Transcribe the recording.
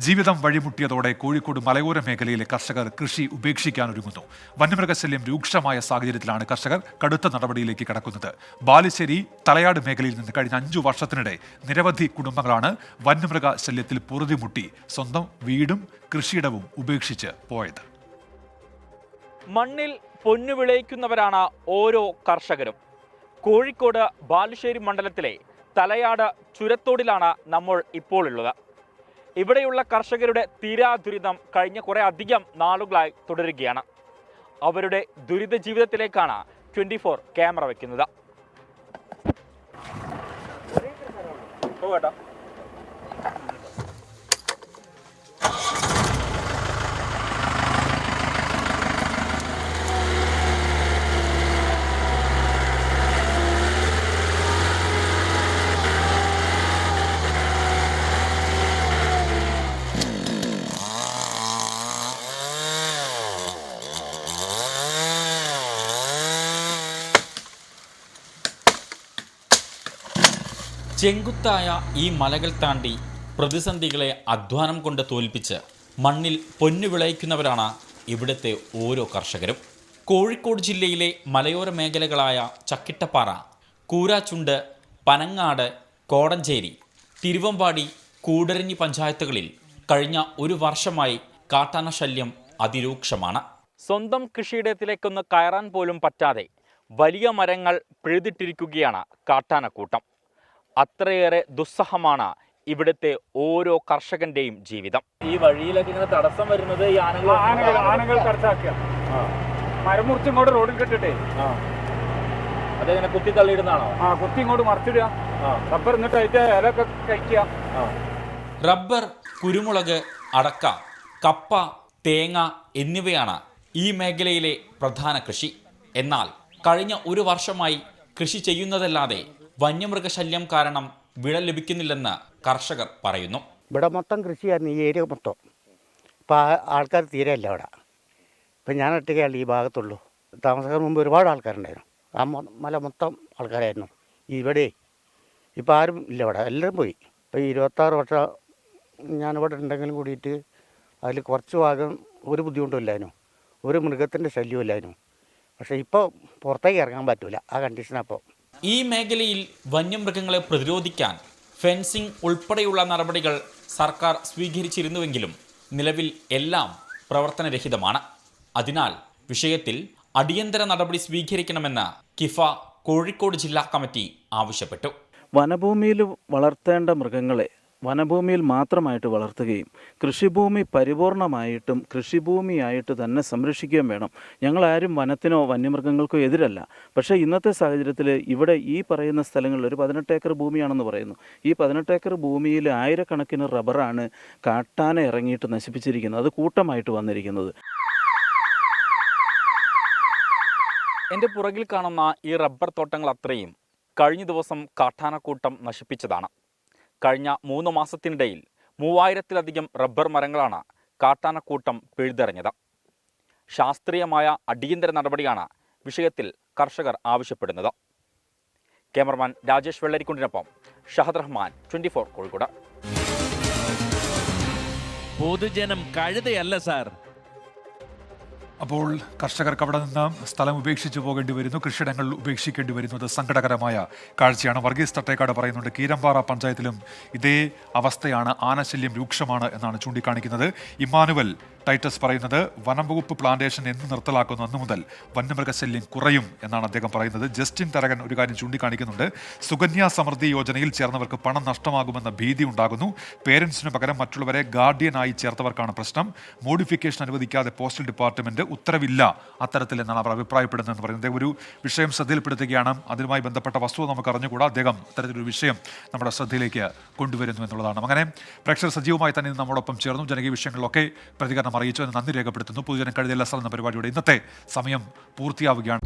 ജീവിതം വഴിമുട്ടിയതോടെ കോഴിക്കോട് മലയോര മേഖലയിലെ കർഷകർ കൃഷി ഉപേക്ഷിക്കാനൊരുങ്ങുന്നു. വന്യമൃഗശല്യം രൂക്ഷമായ സാഹചര്യത്തിലാണ് കർഷകർ കടുത്ത നടപടിയിലേക്ക് കടക്കുന്നത്. ബാലുശ്ശേരി തലയാട് മേഖലയിൽ നിന്ന് കഴിഞ്ഞ 5 വർഷത്തിനിടെ നിരവധി കുടുംബങ്ങളാണ് വന്യമൃഗ ശല്യത്തിൽ പൊറുതിമുട്ടി സ്വന്തം വീടും കൃഷിയിടവും ഉപേക്ഷിച്ച് പോയത്. മണ്ണിൽ പൊന്നു വിളയിക്കുന്നവരാണ് ഓരോ കർഷകരും. കോഴിക്കോട് ബാലുശ്ശേരി മണ്ഡലത്തിലെ തലയാട് ചുരത്തോടിലാണ് നമ്മൾ ഇപ്പോൾ ഉള്ളത്. ഇവിടെയുള്ള കർഷകരുടെ തീരാദുരിതം കഴിഞ്ഞ കുറേ അധികം നാളുകളായി തുടരുകയാണ്. അവരുടെ ദുരിത ജീവിതത്തിലേക്കാണ് 24 ക്യാമറ വയ്ക്കുന്നത്. ചെങ്കുത്തായ ഈ മലകൾ താണ്ടി പ്രതിസന്ധികളെ അധ്വാനം കൊണ്ട് തോൽപ്പിച്ച് മണ്ണിൽ പൊന്നു വിളയിക്കുന്നവരാണ് ഇവിടുത്തെ ഓരോ കർഷകരും. കോഴിക്കോട് ജില്ലയിലെ മലയോര മേഖലകളായ ചക്കിട്ടപ്പാറ, കൂരാച്ചുണ്ട്, പനങ്ങാട്, കോടഞ്ചേരി, തിരുവമ്പാടി, കൂടരഞ്ഞി പഞ്ചായത്തുകളിൽ കഴിഞ്ഞ 1 വർഷമായി കാട്ടാന ശല്യം അതിരൂക്ഷമാണ്. സ്വന്തം കൃഷിയിടത്തിലേക്കൊന്ന് കയറാൻ പോലും പറ്റാതെ വലിയ മരങ്ങൾ പിഴുതിട്ടിരിക്കുകയാണ് കാട്ടാനക്കൂട്ടം. അത്രയേറെ ദുസ്സഹമാണ് ഇവിടുത്തെ ഓരോ കർഷകന്റെയും ജീവിതം. ഈ വഴിയിലൊക്കെ ഇങ്ങനെ തടസ്സം വരുന്നത് ഈ ആനകൾ കടച്ചാക്കുക, മരം മുറിച്ച് ഇങ്ങോട്ട് റോഡിൽ കെട്ടിട്ടേ അതെങ്ങനെ കുത്തി തള്ളിയിടുന്നാണോ? കുത്തി ഇങ്ങോട്ട് മറിച്ചിടുക, റബ്ബർ എന്നിട്ട് അതിന്റെ ഇലൊക്കെ കഴിക്കുക. റബ്ബർ, കുരുമുളക്, അടക്ക, കപ്പ, തേങ്ങ എന്നിവയാണ് ഈ മേഖലയിലെ പ്രധാന കൃഷി. എന്നാൽ കഴിഞ്ഞ 1 വർഷമായി കൃഷി ചെയ്യുന്നതല്ലാതെ വന്യമൃഗശല്യം കാരണം വിള ലഭിക്കുന്നില്ലെന്ന് കർഷകർ പറയുന്നു. ഇവിടെ മൊത്തം കൃഷിയായിരുന്നു, ഈ ഏരിയ മൊത്തം. ഇപ്പോൾ ആൾക്കാർ തീരെ ഇല്ല ഇവിടെ. ഇപ്പം ഞാൻ ഒറ്റയ്ക്കല്ല ഈ ഭാഗത്തുള്ളൂ. താമസത്തിന് മുമ്പ് ഒരുപാട് ആൾക്കാരുണ്ടായിരുന്നു. ആ മല മൊത്തം ആൾക്കാരായിരുന്നു ഇവിടെ. ഇപ്പോൾ ആരും ഇല്ല ഇവിടെ, എല്ലാവരും പോയി. ഇപ്പോൾ 26 വർഷം ഞാനിവിടെ ഉണ്ടെങ്കിലും കൂടിയിട്ട് അതിൽ കുറച്ച് ഭാഗം ഒരു ബുദ്ധിമുട്ടും ഇല്ലായിരുന്നു, ഒരു മൃഗത്തിൻ്റെ ശല്യവും ഇല്ലായിരുന്നു. പക്ഷേ ഇപ്പോൾ പുറത്തേക്ക് ഇറങ്ങാൻ പറ്റില്ല, ആ കണ്ടീഷനപ്പോൾ. ഈ മേഖലയിൽ വന്യമൃഗങ്ങളെ പ്രതിരോധിക്കാൻ ഫെൻസിംഗ് ഉൾപ്പെടെയുള്ള നടപടികൾ സർക്കാർ സ്വീകരിച്ചിരുന്നുവെങ്കിലും നിലവിൽ എല്ലാം പ്രവർത്തനരഹിതമാണ്. അതിനാൽ വിഷയത്തിൽ അടിയന്തര നടപടി സ്വീകരിക്കണമെന്ന് കിഫ കോഴിക്കോട് ജില്ലാ കമ്മിറ്റി ആവശ്യപ്പെട്ടു. വനഭൂമിയിൽ വളർത്തേണ്ട മൃഗങ്ങളെ വനഭൂമിയിൽ മാത്രമായിട്ട് വളർത്തുകയും കൃഷിഭൂമി പരിപൂർണമായിട്ടും കൃഷിഭൂമിയായിട്ട് തന്നെ സംരക്ഷിക്കുകയും വേണം. ഞങ്ങളാരും വനത്തിനോ വന്യമൃഗങ്ങൾക്കോ എതിരല്ല. പക്ഷേ ഇന്നത്തെ സാഹചര്യത്തിൽ ഇവിടെ ഈ പറയുന്ന സ്ഥലങ്ങളിൽ ഒരു 18 ഏക്കർ ഭൂമിയാണെന്ന് പറയുന്നു. ഈ 18 ഏക്കർ ഭൂമിയിൽ ആയിരക്കണക്കിന് റബ്ബറാണ് കാട്ടാന ഇറങ്ങിയിട്ട് നശിപ്പിച്ചിരിക്കുന്നത്. അത് കൂട്ടമായിട്ട് വന്നിരിക്കുന്നത്. എൻ്റെ പുറകിൽ കാണുന്ന ഈ റബ്ബർ തോട്ടങ്ങൾ അത്രയും കഴിഞ്ഞ ദിവസം കാട്ടാനക്കൂട്ടം നശിപ്പിച്ചതാണ്. കഴിഞ്ഞ 3 മാസത്തിനിടയിൽ 3000-ലധികം റബ്ബർ മരങ്ങളാണ് കാട്ടാനക്കൂട്ടം പിഴുതെറിഞ്ഞത്. ശാസ്ത്രീയമായ അടിയന്തര നടപടിയാണ് വിഷയത്തിൽ കർഷകർ ആവശ്യപ്പെടുന്നത്. ക്യാമറമാൻ രാജേഷ് വെള്ളരിക്കുണ്ടിനൊപ്പം ഷഹദ് റഹ്മാൻ, 24 കോഴിക്കോട്. പൊതുജനം കഴുതയല്ല സാർ. അപ്പോൾ കർഷകർക്ക് അവിടെ നിന്ന് സ്ഥലം ഉപേക്ഷിച്ചു പോകേണ്ടി വരുന്നു, കൃഷിയിടങ്ങൾ ഉപേക്ഷിക്കേണ്ടി വരുന്നത് സങ്കടകരമായ കാഴ്ചയാണ്. വർഗീസ് തട്ടേക്കാട് പറയുന്നുണ്ട്, കീരമ്പാറ പഞ്ചായത്തിലും ഇതേ അവസ്ഥയാണ്, ആനശല്യം രൂക്ഷമാണ് എന്നാണ് ചൂണ്ടിക്കാണിക്കുന്നത്. ഇമ്മാനുവൽ ടൈറ്റസ് പറയുന്നത്, വനം വകുപ്പ് പ്ലാന്റേഷൻ എന്ന് നിർത്തലാക്കുന്നു അന്നു മുതൽ വന്യമൃഗശല്യം കുറയും എന്നാണ് അദ്ദേഹം പറയുന്നത്. ജസ്റ്റിൻ തരകൻ ഒരു കാര്യം ചൂണ്ടിക്കാണിക്കുന്നുണ്ട്, സുകന്യ സമൃദ്ധി യോജനയിൽ ചേർന്നവർക്ക് പണം നഷ്ടമാകുമെന്ന ഭീതി ഉണ്ടാകുന്നു. പേരൻസിനു പകരം മറ്റുള്ളവരെ ഗാർഡിയനായി ചേർത്തവർക്കാണ് പ്രശ്നം. മോഡിഫിക്കേഷൻ അനുവദിക്കാതെ പോസ്റ്റൽ ഡിപ്പാർട്ട്മെന്റ് ഉത്തരവില്ല അത്തരത്തിൽ എന്നാണ് അവർ അഭിപ്രായപ്പെടുന്നതെന്ന് പറയുന്നത്. ഒരു വിഷയം ശ്രദ്ധയിൽപ്പെടുത്തുകയാണ്, അതിനുമായി ബന്ധപ്പെട്ട വസ്തുത നമുക്ക് അറിഞ്ഞുകൂടാ. അദ്ദേഹം അത്തരത്തിലൊരു വിഷയം നമ്മുടെ ശ്രദ്ധയിലേക്ക് കൊണ്ടുവരുന്നു എന്നുള്ളതാണ്. അങ്ങനെ പ്രേക്ഷകർ സജീവമായി തന്നെ നമ്മോടൊപ്പം ചേർന്നു, ജനകീയ വിഷയങ്ങളിലൊക്കെ പ്രതികരണം അറിയിച്ചു എന്ന് നന്ദി രേഖപ്പെടുത്തുന്നു. പൊതുജനം കഴുതയല്ല സാർ എന്ന പരിപാടിയുടെ ഇന്നത്തെ സമയം പൂർത്തിയാവുകയാണ്.